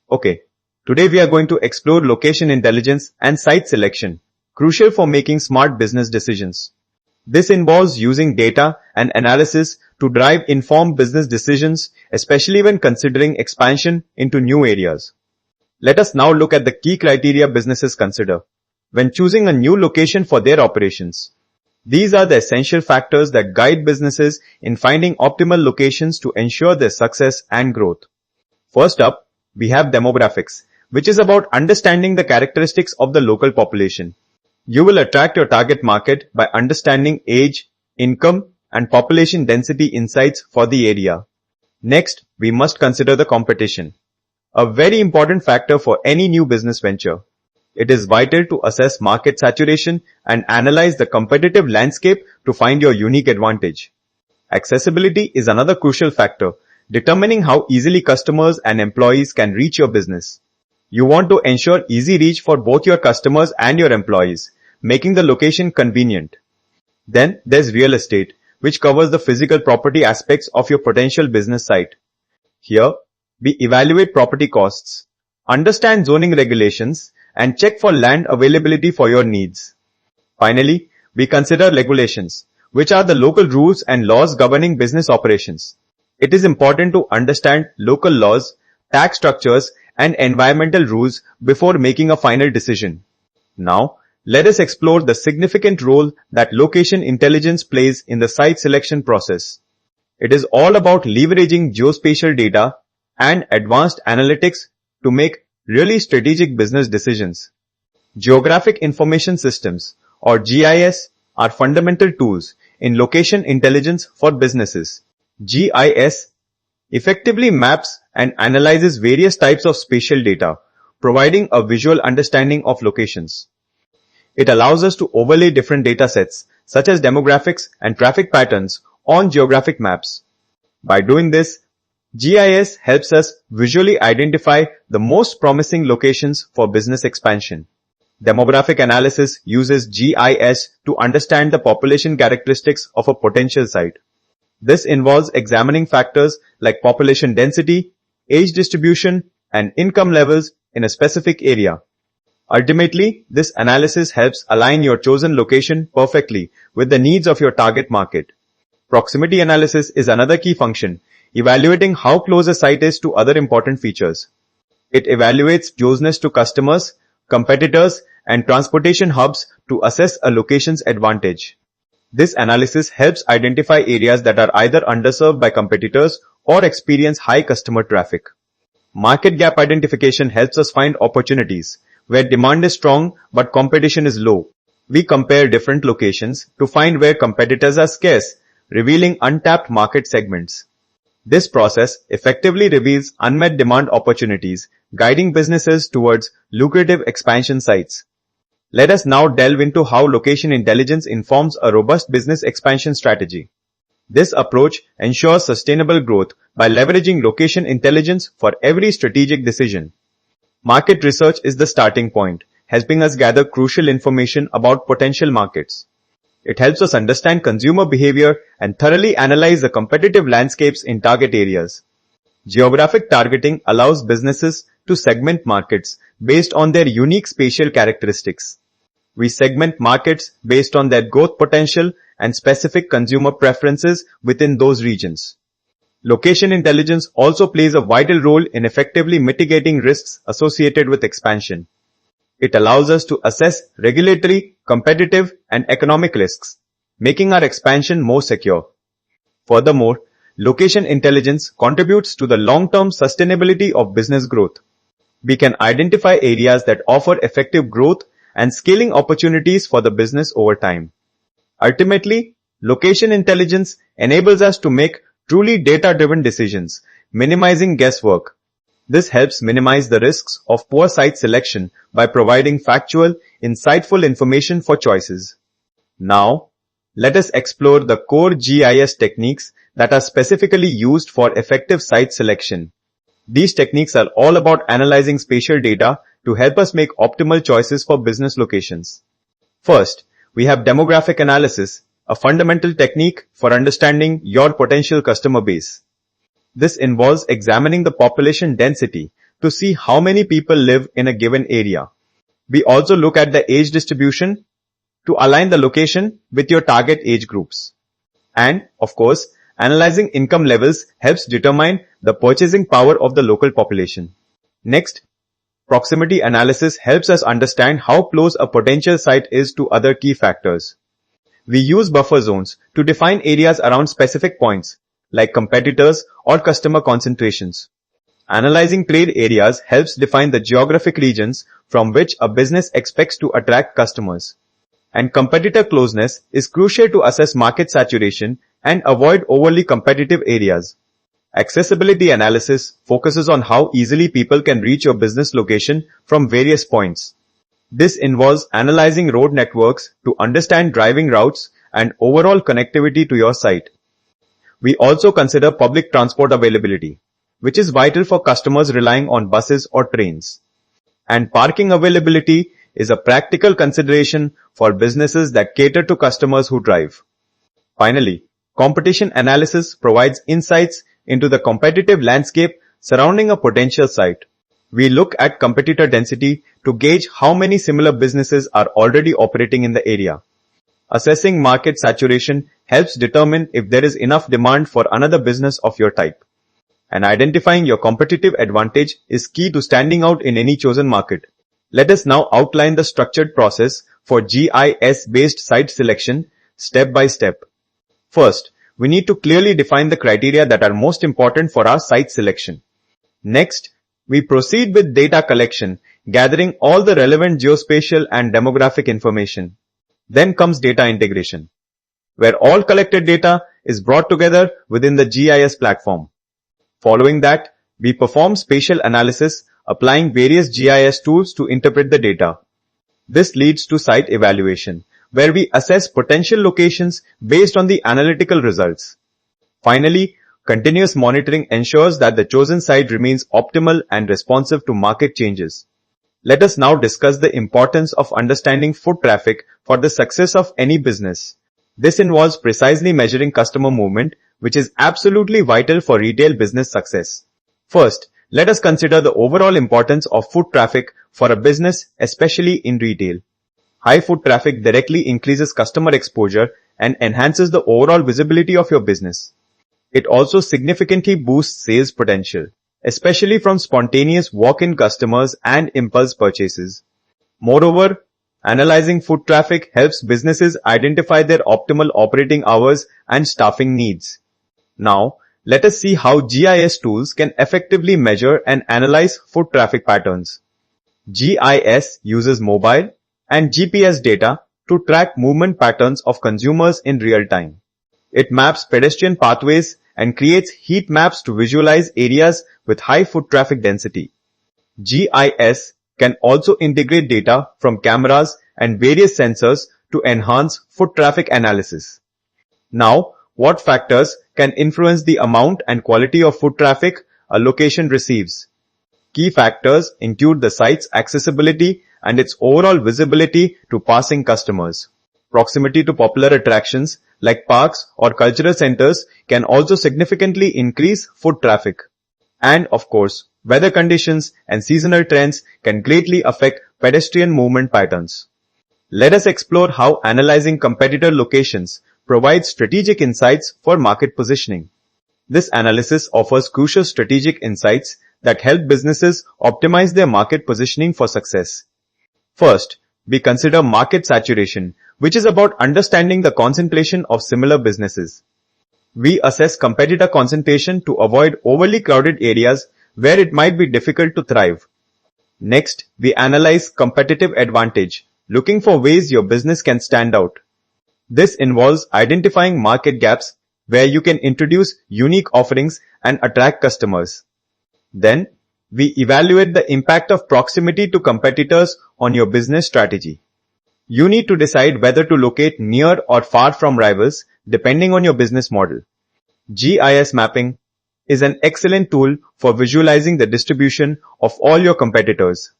Okay, today we are going to explore location intelligence and site selection, crucial for making smart business decisions. This involves using data and analysis to drive informed business decisions, especially when considering expansion into new areas. Let us now look at the key criteria businesses consider when choosing a new location for their operations. These are the essential factors that guide businesses in finding optimal locations to ensure their success and growth. First up, we have demographics, which is about understanding the characteristics of the local population. You will attract your target market by understanding age, income, and population density insights for the area. Next, we must consider the competition, a very important factor for any new business venture. It is vital to assess market saturation and analyze the competitive landscape to find your unique advantage. Accessibility is another crucial factor, determining how easily customers and employees can reach your business. You want to ensure easy reach for both your customers and your employees, making the location convenient. Then there's real estate, which covers the physical property aspects of your potential business site. Here, we evaluate property costs, understand zoning regulations, and check for land availability for your needs. Finally, we consider regulations, which are the local rules and laws governing business operations. It is important to understand local laws, tax structures, and environmental rules before making a final decision. Now, let us explore the significant role that location intelligence plays in the site selection process. It is all about leveraging geospatial data and advanced analytics to make really strategic business decisions. Geographic Information Systems, or GIS, are fundamental tools in location intelligence for businesses. GIS effectively maps and analyzes various types of spatial data, providing a visual understanding of locations. It allows us to overlay different data sets, such as demographics and traffic patterns, on geographic maps. By doing this, GIS helps us visually identify the most promising locations for business expansion. Demographic analysis uses GIS to understand the population characteristics of a potential site. This involves examining factors like population density, age distribution, and income levels in a specific area. Ultimately, this analysis helps align your chosen location perfectly with the needs of your target market. Proximity analysis is another key function, evaluating how close a site is to other important features. It evaluates closeness to customers, competitors, and transportation hubs to assess a location's advantage. This analysis helps identify areas that are either underserved by competitors or experience high customer traffic. Market gap identification helps us find opportunities where demand is strong but competition is low. We compare different locations to find where competitors are scarce, revealing untapped market segments. This process effectively reveals unmet demand opportunities, guiding businesses towards lucrative expansion sites. Let us now delve into how location intelligence informs a robust business expansion strategy. This approach ensures sustainable growth by leveraging location intelligence for every strategic decision. Market research is the starting point, helping us gather crucial information about potential markets. It helps us understand consumer behavior and thoroughly analyze the competitive landscapes in target areas. Geographic targeting allows businesses to segment markets based on their unique spatial characteristics. We segment markets based on their growth potential and specific consumer preferences within those regions. Location intelligence also plays a vital role in effectively mitigating risks associated with expansion. It allows us to assess regulatory, competitive, and economic risks, making our expansion more secure. Furthermore, location intelligence contributes to the long-term sustainability of business growth. We can identify areas that offer effective growth and scaling opportunities for the business over time. Ultimately, location intelligence enables us to make truly data-driven decisions, minimizing guesswork. This helps minimize the risks of poor site selection by providing factual, insightful information for choices. Now, let us explore the core GIS techniques that are specifically used for effective site selection. These techniques are all about analyzing spatial data to help us make optimal choices for business locations. First, we have demographic analysis, a fundamental technique for understanding your potential customer base. This involves examining the population density, to see how many people live in a given area. We also look at the age distribution to align the location with your target age groups. And, of course, analyzing income levels helps determine the purchasing power of the local population. Next, proximity analysis helps us understand how close a potential site is to other key factors. We use buffer zones to define areas around specific points, like competitors or customer concentrations. Analyzing trade areas helps define the geographic regions from which a business expects to attract customers. And competitor closeness is crucial to assess market saturation and avoid overly competitive areas. Accessibility analysis focuses on how easily people can reach your business location from various points. This involves analyzing road networks to understand driving routes and overall connectivity to your site. We also consider public transport availability, which is vital for customers relying on buses or trains. And parking availability is a practical consideration for businesses that cater to customers who drive. Finally, competition analysis provides insights into the competitive landscape surrounding a potential site. We look at competitor density to gauge how many similar businesses are already operating in the area. Assessing market saturation helps determine if there is enough demand for another business of your type. And identifying your competitive advantage is key to standing out in any chosen market. Let us now outline the structured process for GIS-based site selection step by step. First, we need to clearly define the criteria that are most important for our site selection. Next, we proceed with data collection, gathering all the relevant geospatial and demographic information. Then comes data integration, where all collected data is brought together within the GIS platform. Following that, we perform spatial analysis, applying various GIS tools to interpret the data. This leads to site evaluation, where we assess potential locations based on the analytical results. Finally, continuous monitoring ensures that the chosen site remains optimal and responsive to market changes. Let us now discuss the importance of understanding foot traffic for the success of any business. This involves precisely measuring customer movement, which is absolutely vital for retail business success. First, let us consider the overall importance of foot traffic for a business, especially in retail. High foot traffic directly increases customer exposure and enhances the overall visibility of your business. It also significantly boosts sales potential, especially from spontaneous walk-in customers and impulse purchases. Moreover, analyzing foot traffic helps businesses identify their optimal operating hours and staffing needs. Now, let us see how GIS tools can effectively measure and analyze foot traffic patterns. GIS uses mobile and GPS data to track movement patterns of consumers in real time. It maps pedestrian pathways and creates heat maps to visualize areas with high foot traffic density. GIS can also integrate data from cameras and various sensors to enhance foot traffic analysis. Now, what factors can influence the amount and quality of foot traffic a location receives? Key factors include the site's accessibility and its overall visibility to passing customers. Proximity to popular attractions like parks or cultural centers can also significantly increase foot traffic. And of course, weather conditions and seasonal trends can greatly affect pedestrian movement patterns. Let us explore how analyzing competitor locations provides strategic insights for market positioning. This analysis offers crucial strategic insights that help businesses optimize their market positioning for success. First, we consider market saturation, which is about understanding the concentration of similar businesses. We assess competitor concentration to avoid overly crowded areas where it might be difficult to thrive. Next, we analyze competitive advantage, looking for ways your business can stand out. This involves identifying market gaps where you can introduce unique offerings and attract customers. Then, we evaluate the impact of proximity to competitors on your business strategy. You need to decide whether to locate near or far from rivals depending on your business model. GIS mapping is an excellent tool for visualizing the distribution of all your competitors.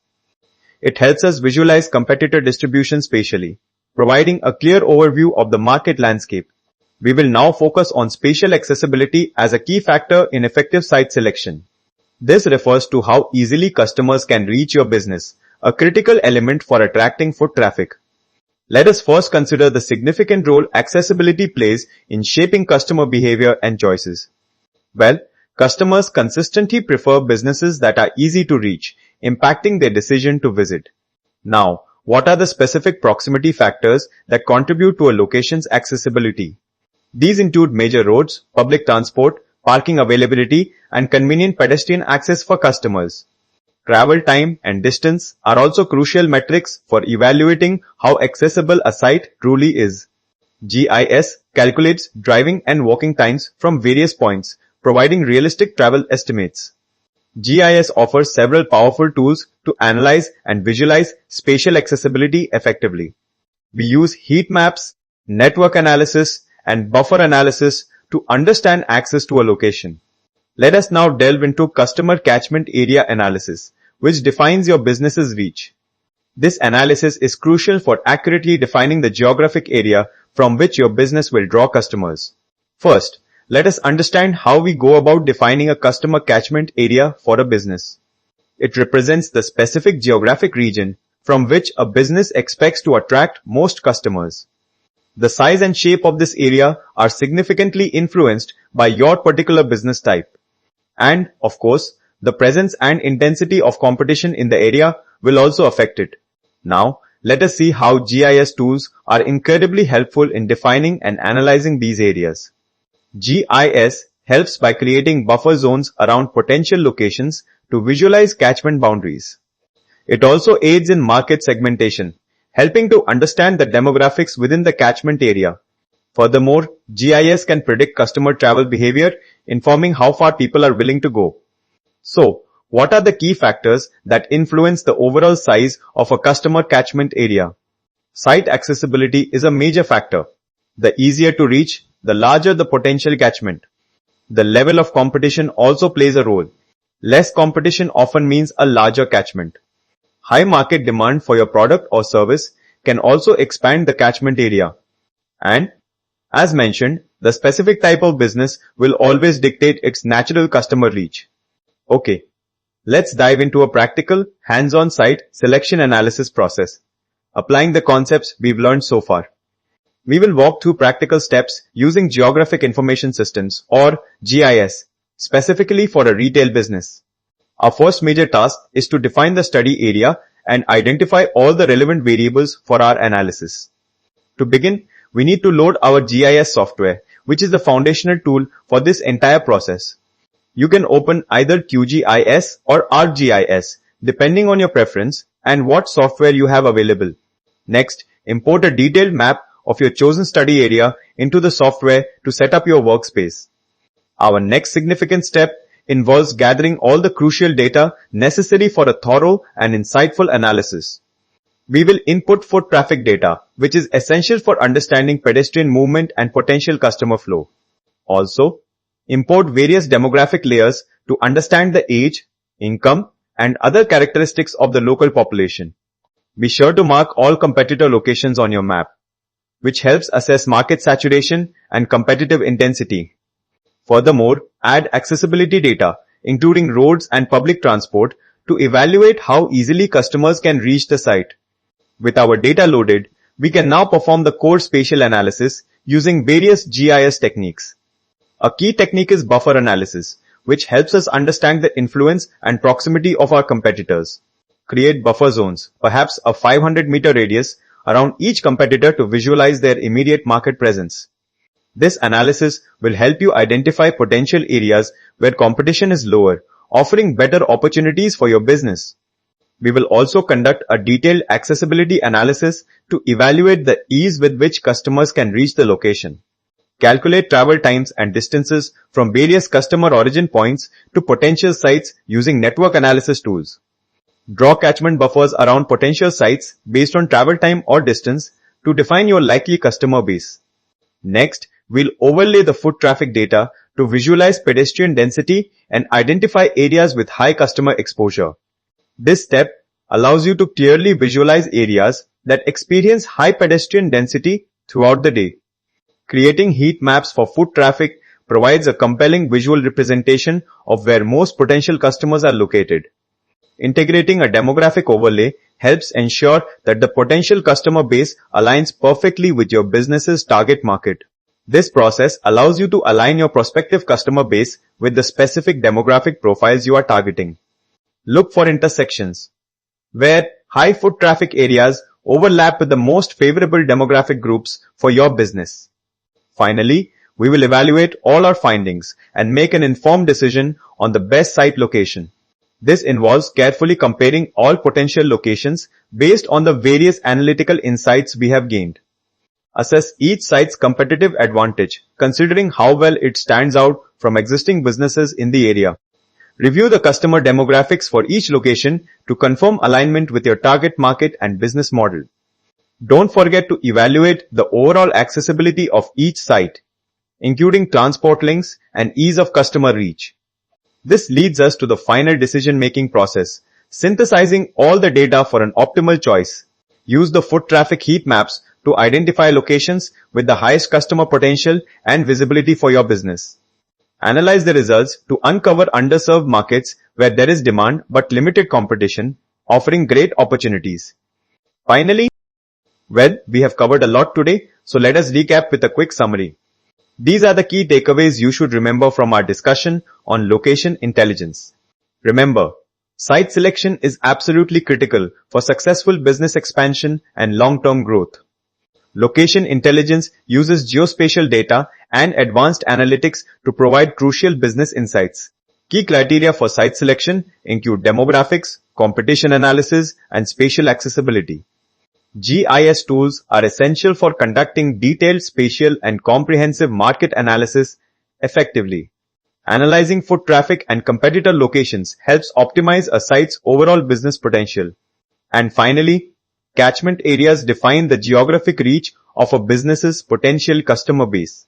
It helps us visualize competitor distribution spatially, providing a clear overview of the market landscape. We will now focus on spatial accessibility as a key factor in effective site selection. This refers to how easily customers can reach your business, a critical element for attracting foot traffic. Let us first consider the significant role accessibility plays in shaping customer behavior and choices. Well, customers consistently prefer businesses that are easy to reach, impacting their decision to visit. Now, what are the specific proximity factors that contribute to a location's accessibility? These include major roads, public transport, parking availability, and convenient pedestrian access for customers. Travel time and distance are also crucial metrics for evaluating how accessible a site truly is. GIS calculates driving and walking times from various points, providing realistic travel estimates. GIS offers several powerful tools to analyze and visualize spatial accessibility effectively. We use heat maps, network analysis, and buffer analysis to understand access to a location. Let us now delve into customer catchment area analysis, which defines your business's reach. This analysis is crucial for accurately defining the geographic area from which your business will draw customers. First, let us understand how we go about defining a customer catchment area for a business. It represents the specific geographic region from which a business expects to attract most customers. The size and shape of this area are significantly influenced by your particular business type. And, of course, the presence and intensity of competition in the area will also affect it. Now, let us see how GIS tools are incredibly helpful in defining and analyzing these areas. GIS helps by creating buffer zones around potential locations to visualize catchment boundaries. It also aids in market segmentation, helping to understand the demographics within the catchment area. Furthermore, GIS can predict customer travel behavior, informing how far people are willing to go. So, what are the key factors that influence the overall size of a customer catchment area? Site accessibility is a major factor. The easier to reach, the larger the potential catchment. The level of competition also plays a role. Less competition often means a larger catchment. High market demand for your product or service can also expand the catchment area. And, as mentioned, the specific type of business will always dictate its natural customer reach. Okay, let's dive into a practical, hands-on site selection analysis process, applying the concepts we've learned so far. We will walk through practical steps using Geographic Information Systems or GIS, specifically for a retail business. Our first major task is to define the study area and identify all the relevant variables for our analysis. To begin, we need to load our GIS software, which is the foundational tool for this entire process. You can open either QGIS or ArcGIS, depending on your preference and what software you have available. Next, import a detailed map of your chosen study area into the software to set up your workspace. Our next significant step involves gathering all the crucial data necessary for a thorough and insightful analysis. We will input foot traffic data, which is essential for understanding pedestrian movement and potential customer flow. Also, import various demographic layers to understand the age, income, and other characteristics of the local population. Be sure to mark all competitor locations on your map, which helps assess market saturation and competitive intensity. Furthermore, add accessibility data, including roads and public transport, to evaluate how easily customers can reach the site. With our data loaded, we can now perform the core spatial analysis using various GIS techniques. A key technique is buffer analysis, which helps us understand the influence and proximity of our competitors. Create buffer zones, perhaps a 500-meter radius, around each competitor to visualize their immediate market presence. This analysis will help you identify potential areas where competition is lower, offering better opportunities for your business. We will also conduct a detailed accessibility analysis to evaluate the ease with which customers can reach the location. Calculate travel times and distances from various customer origin points to potential sites using network analysis tools. Draw catchment buffers around potential sites based on travel time or distance to define your likely customer base. Next, we'll overlay the foot traffic data to visualize pedestrian density and identify areas with high customer exposure. This step allows you to clearly visualize areas that experience high pedestrian density throughout the day. Creating heat maps for foot traffic provides a compelling visual representation of where most potential customers are located. Integrating a demographic overlay helps ensure that the potential customer base aligns perfectly with your business's target market. This process allows you to align your prospective customer base with the specific demographic profiles you are targeting. Look for intersections, where high foot traffic areas overlap with the most favorable demographic groups for your business. Finally, we will evaluate all our findings and make an informed decision on the best site location. This involves carefully comparing all potential locations based on the various analytical insights we have gained. Assess each site's competitive advantage, considering how well it stands out from existing businesses in the area. Review the customer demographics for each location to confirm alignment with your target market and business model. Don't forget to evaluate the overall accessibility of each site, including transport links and ease of customer reach. This leads us to the final decision-making process, synthesizing all the data for an optimal choice. Use the foot traffic heat maps to identify locations with the highest customer potential and visibility for your business. Analyze the results to uncover underserved markets where there is demand but limited competition, offering great opportunities. Finally, well, we have covered a lot today, so let us recap with a quick summary. These are the key takeaways you should remember from our discussion on location intelligence. Remember, site selection is absolutely critical for successful business expansion and long-term growth. Location intelligence uses geospatial data and advanced analytics to provide crucial business insights. Key criteria for site selection include demographics, competition analysis, and spatial accessibility. GIS tools are essential for conducting detailed spatial and comprehensive market analysis effectively. Analyzing foot traffic and competitor locations helps optimize a site's overall business potential. And finally, catchment areas define the geographic reach of a business's potential customer base.